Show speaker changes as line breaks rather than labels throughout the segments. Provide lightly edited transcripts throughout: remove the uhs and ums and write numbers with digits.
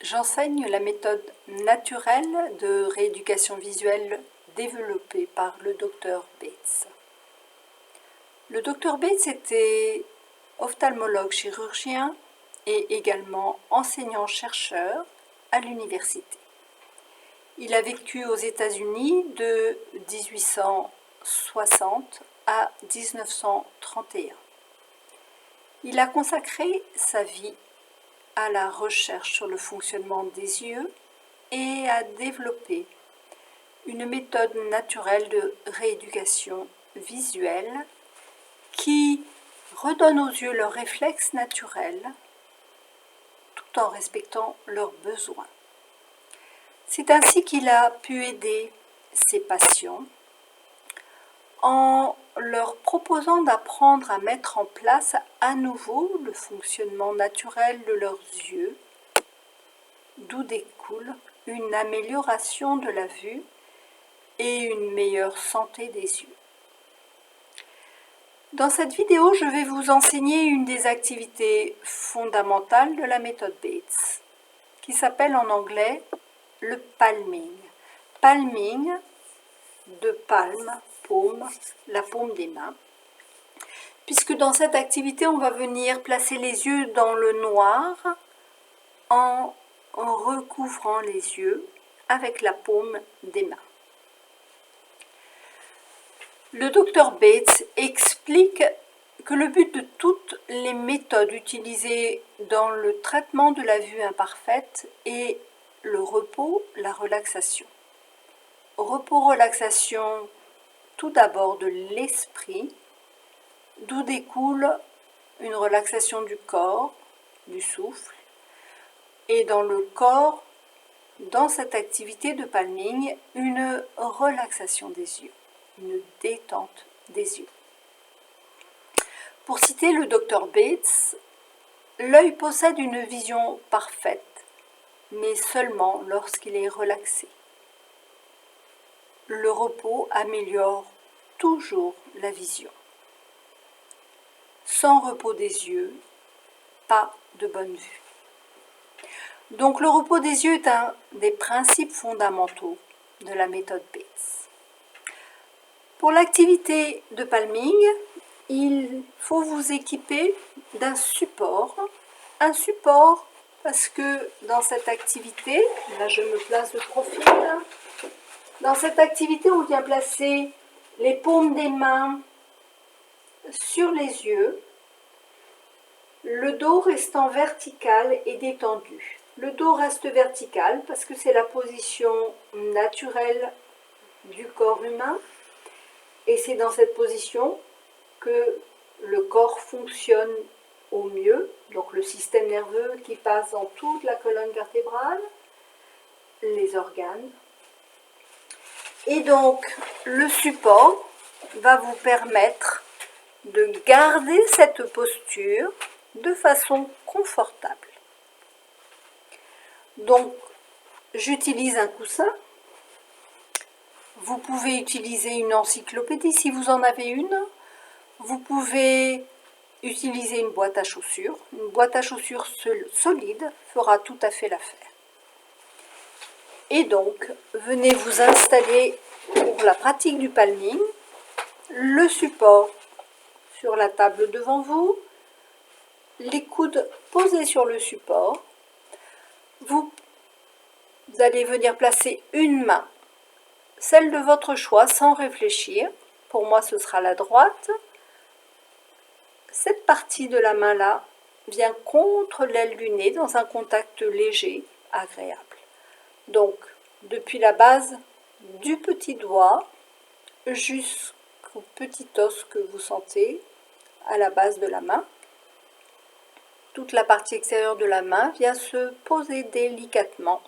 J'enseigne la méthode naturelle de rééducation visuelle développée par le Dr Bates. Le Dr Bates était ophtalmologue chirurgien et également enseignant-chercheur à l'université. Il a vécu aux États-Unis de 1860 à 1931. Il a consacré sa vie à la recherche sur le fonctionnement des yeux et à développer une méthode naturelle de rééducation visuelle qui redonne aux yeux leurs réflexes naturels tout en respectant leurs besoins. C'est ainsi qu'il a pu aider ses patients en leur proposant d'apprendre à mettre en place à nouveau le fonctionnement naturel de leurs yeux, d'où découle une amélioration de la vue et une meilleure santé des yeux. Dans cette vidéo, je vais vous enseigner une des activités fondamentales de la méthode Bates, qui s'appelle en anglais le palming. Palming, de palme, paume, la paume des mains, puisque dans cette activité, on va venir placer les yeux dans le noir en recouvrant les yeux avec la paume des mains. Le Dr Bates explique que le but de toutes les méthodes utilisées dans le traitement de la vue imparfaite est le repos, la relaxation. Repos-relaxation tout d'abord de l'esprit, d'où découle une relaxation du corps, du souffle, et dans le corps, dans cette activité de palming, une relaxation des yeux, une détente des yeux. Pour citer le Dr Bates, l'œil possède une vision parfaite, mais seulement lorsqu'il est relaxé. Le repos améliore toujours la vision. Sans repos des yeux, pas de bonne vue. Donc le repos des yeux est un des principes fondamentaux de la méthode Bates. Pour l'activité de palming, il faut vous équiper d'un support. Un support parce que dans cette activité, là je me place de profil, dans cette activité on vient placer les paumes des mains sur les yeux, le dos restant vertical et détendu. Le dos reste vertical parce que c'est la position naturelle du corps humain et c'est dans cette position que le corps fonctionne au mieux, donc le système nerveux qui passe dans toute la colonne vertébrale, les organes. Et donc le support va vous permettre de garder cette posture de façon confortable. Donc j'utilise un coussin. Vous pouvez utiliser une encyclopédie si vous en avez une. Vous pouvez utiliser une boîte à chaussures. Une boîte à chaussures solide fera tout à fait l'affaire. Et donc, venez vous installer pour la pratique du palming, le support sur la table devant vous, les coudes posés sur le support. Vous allez venir placer une main, celle de votre choix, sans réfléchir. Pour moi, ce sera la droite. Cette partie de la main-là vient contre l'aile du nez dans un contact léger, agréable. Donc, depuis la base du petit doigt jusqu'au petit os que vous sentez à la base de la main. Toute la partie extérieure de la main vient se poser délicatement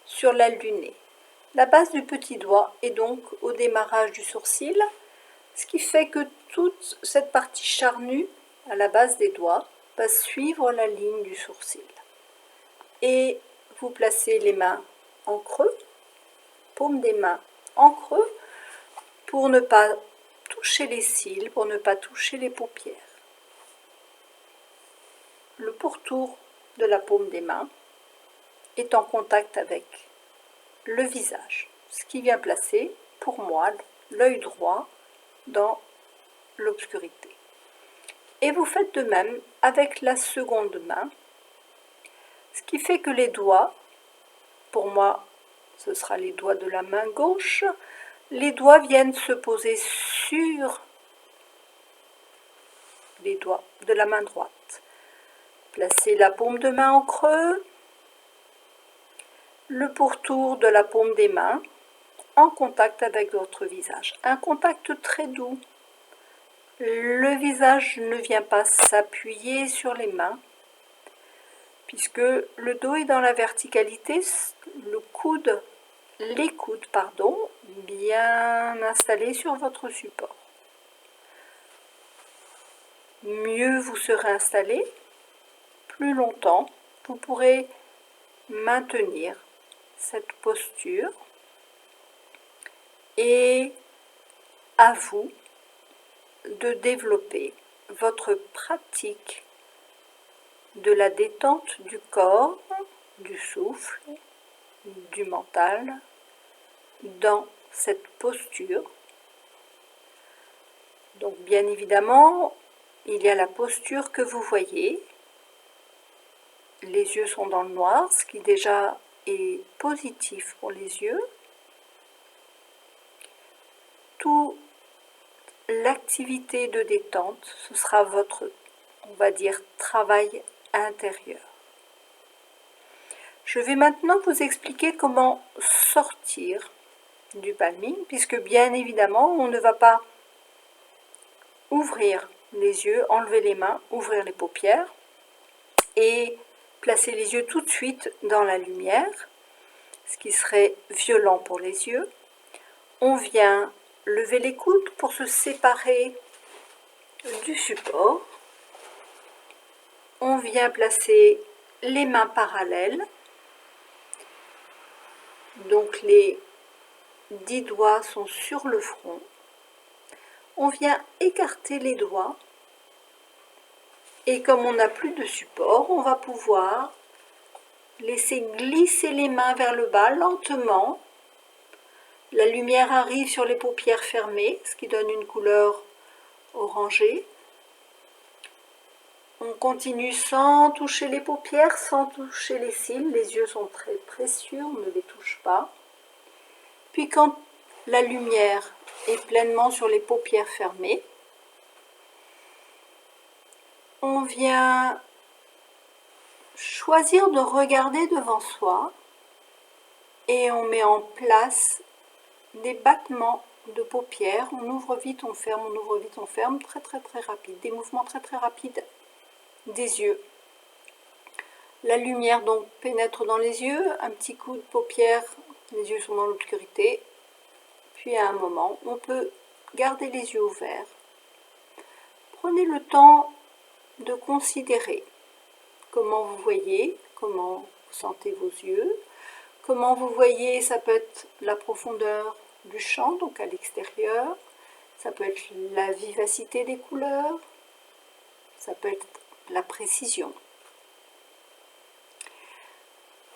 sur l'aile du nez. La base du petit doigt est donc au démarrage du sourcil, ce qui fait que toute cette partie charnue à la base des doigts va suivre la ligne du sourcil. Et vous placez les mains en creux, paume des mains en creux, pour ne pas toucher les cils, pour ne pas toucher les paupières. Le pourtour de la paume des mains, est en contact avec le visage, ce qui vient placer, pour moi, l'œil droit dans l'obscurité. Et vous faites de même avec la seconde main, ce qui fait que les doigts, pour moi, ce sera les doigts de la main gauche, les doigts viennent se poser sur les doigts de la main droite. Placez la paume de main en creux, le pourtour de la paume des mains en contact avec votre visage. Un contact très doux. Le visage ne vient pas s'appuyer sur les mains, puisque le dos est dans la verticalité, les coudes, bien installés sur votre support. Mieux vous serez installé, plus longtemps vous pourrez maintenir cette posture, et à vous de développer votre pratique de la détente du corps, du souffle, du mental dans cette posture. Donc bien évidemment, il y a la posture que vous voyez. Les yeux sont dans le noir, ce qui déjà est positif pour les yeux. Toute l'activité de détente, ce sera votre, on va dire, travail intérieur. Je vais maintenant vous expliquer comment sortir du palming, puisque bien évidemment, on ne va pas ouvrir les yeux, enlever les mains, ouvrir les paupières et placer les yeux tout de suite dans la lumière, ce qui serait violent pour les yeux. On vient lever les coudes pour se séparer du support. On vient placer les mains parallèles. Donc les 10 doigts sont sur le front. On vient écarter les doigts. Et comme on n'a plus de support, on va pouvoir laisser glisser les mains vers le bas lentement. La lumière arrive sur les paupières fermées, ce qui donne une couleur orangée. On continue sans toucher les paupières, sans toucher les cils. Les yeux sont très précieux, on ne les touche pas. Puis quand la lumière est pleinement sur les paupières fermées, on vient choisir de regarder devant soi et on met en place des battements de paupières. On ouvre vite, on ferme, on ouvre vite, on ferme, très rapide. Des mouvements très rapides des yeux. La lumière donc pénètre dans les yeux, un petit coup de paupière, les yeux sont dans l'obscurité. Puis à un moment, on peut garder les yeux ouverts. Prenez le temps de considérer comment vous voyez, comment vous sentez vos yeux, comment vous voyez, ça peut être la profondeur du champ, donc à l'extérieur, ça peut être la vivacité des couleurs, ça peut être la précision.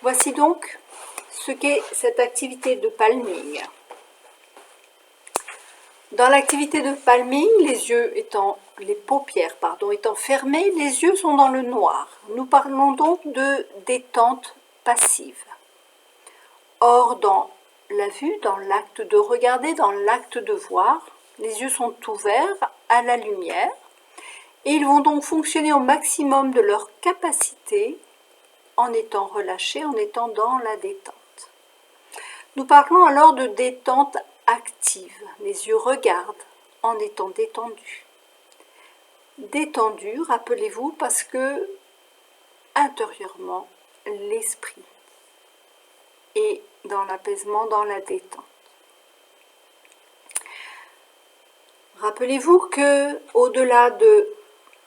Voici donc ce qu'est cette activité de palming. Dans l'activité de palming, les paupières étant fermées, les yeux sont dans le noir. Nous parlons donc de détente passive. Or, dans la vue, dans l'acte de regarder, dans l'acte de voir, les yeux sont ouverts à la lumière et ils vont donc fonctionner au maximum de leur capacité en étant relâchés, en étant dans la détente. Nous parlons alors de détente active. Les yeux regardent en étant détendus. Détendus, rappelez-vous, parce que intérieurement, l'esprit est dans l'apaisement, dans la détente. Rappelez-vous que au-delà de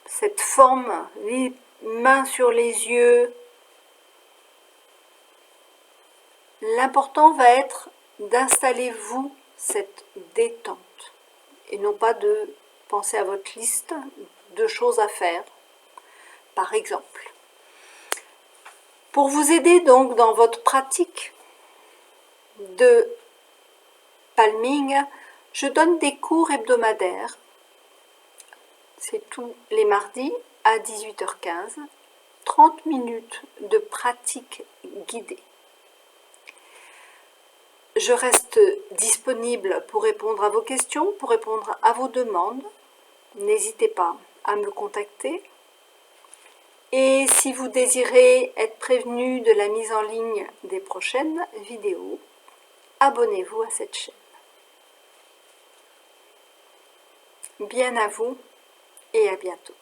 cette forme, les mains sur les yeux, l'important va être d'installer vous cette détente et non pas de penser à votre liste de choses à faire. Par exemple, Pour vous aider donc dans votre pratique de palming, je donne des cours hebdomadaires. C'est tous les mardis à 18h15, 30 minutes de pratique guidée. Je reste disponible pour répondre à vos questions, pour répondre à vos demandes. N'hésitez pas à me contacter. Et si vous désirez être prévenu de la mise en ligne des prochaines vidéos, abonnez-vous à cette chaîne. Bien à vous et à bientôt.